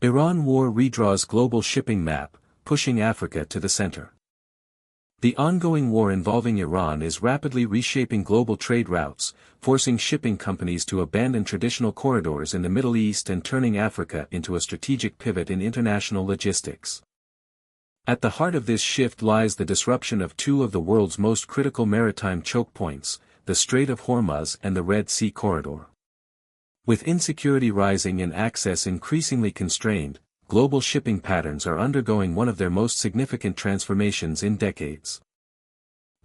Iran war redraws global shipping map, pushing Africa to the center. The ongoing war involving Iran is rapidly reshaping global trade routes, forcing shipping companies to abandon traditional corridors in the Middle East and turning Africa into a strategic pivot in international logistics. At the heart of this shift lies the disruption of two of the world's most critical maritime chokepoints, the Strait of Hormuz and the Red Sea corridor. With insecurity rising and access increasingly constrained, global shipping patterns are undergoing one of their most significant transformations in decades.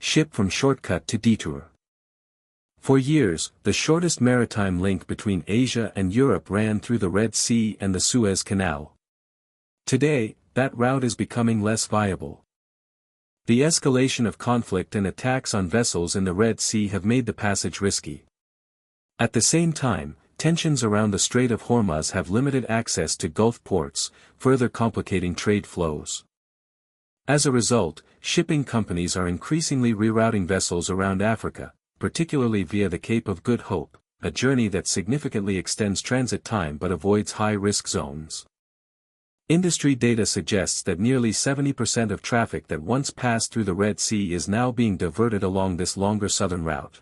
Ship from shortcut to detour. For years, the shortest maritime link between Asia and Europe ran through the Red Sea and the Suez Canal. Today, that route is becoming less viable. The escalation of conflict and attacks on vessels in the Red Sea have made the passage risky. At the same time, tensions around the Strait of Hormuz have limited access to Gulf ports, further complicating trade flows. As a result, shipping companies are increasingly rerouting vessels around Africa, particularly via the Cape of Good Hope, a journey that significantly extends transit time but avoids high-risk zones. Industry data suggests that nearly 70% of traffic that once passed through the Red Sea is now being diverted along this longer southern route.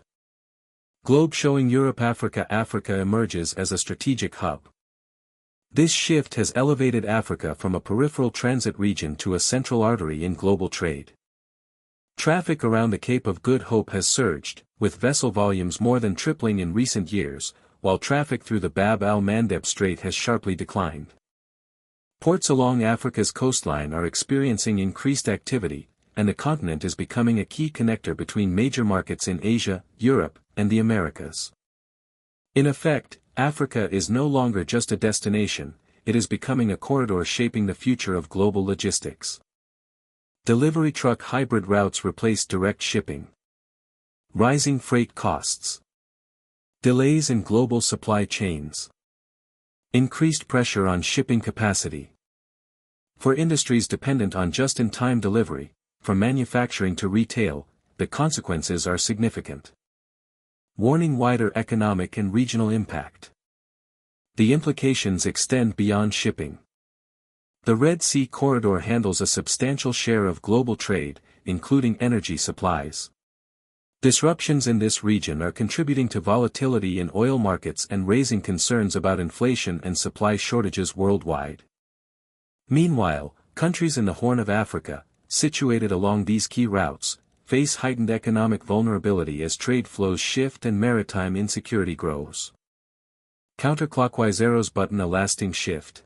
Globe showing Africa emerges as a strategic hub. This shift has elevated Africa from a peripheral transit region to a central artery in global trade. Traffic around the Cape of Good Hope has surged, with vessel volumes more than tripling in recent years, while traffic through the Bab al-Mandeb Strait has sharply declined. Ports along Africa's coastline are experiencing increased activity, and the continent is becoming a key connector between major markets in Asia, Europe, and the Americas. In effect, Africa is no longer just a destination, it is becoming a corridor shaping the future of global logistics. Delivery truck hybrid routes replace direct shipping. Rising freight costs. Delays in global supply chains. Increased pressure on shipping capacity. For industries dependent on just-in-time delivery, from manufacturing to retail, the consequences are significant. Warning wider economic and regional impact. The implications extend beyond shipping. The Red Sea corridor handles a substantial share of global trade, including energy supplies. Disruptions in this region are contributing to volatility in oil markets and raising concerns about inflation and supply shortages worldwide. Meanwhile, countries in the Horn of Africa, situated along these key routes, face heightened economic vulnerability as trade flows shift and maritime insecurity grows. Counterclockwise arrows button a lasting shift.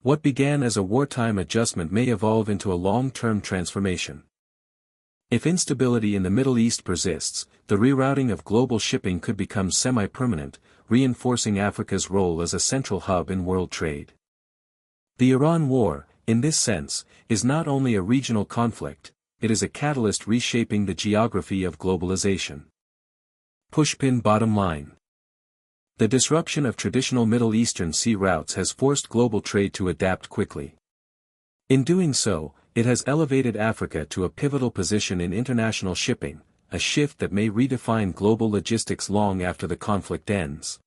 What began as a wartime adjustment may evolve into a long-term transformation. If instability in the Middle East persists, the rerouting of global shipping could become semi-permanent, reinforcing Africa's role as a central hub in world trade. The Iran war, in this sense, is not only a regional conflict, it is a catalyst reshaping the geography of globalization. Pushpin bottom line. The disruption of traditional Middle Eastern sea routes has forced global trade to adapt quickly. In doing so, it has elevated Africa to a pivotal position in international shipping, a shift that may redefine global logistics long after the conflict ends.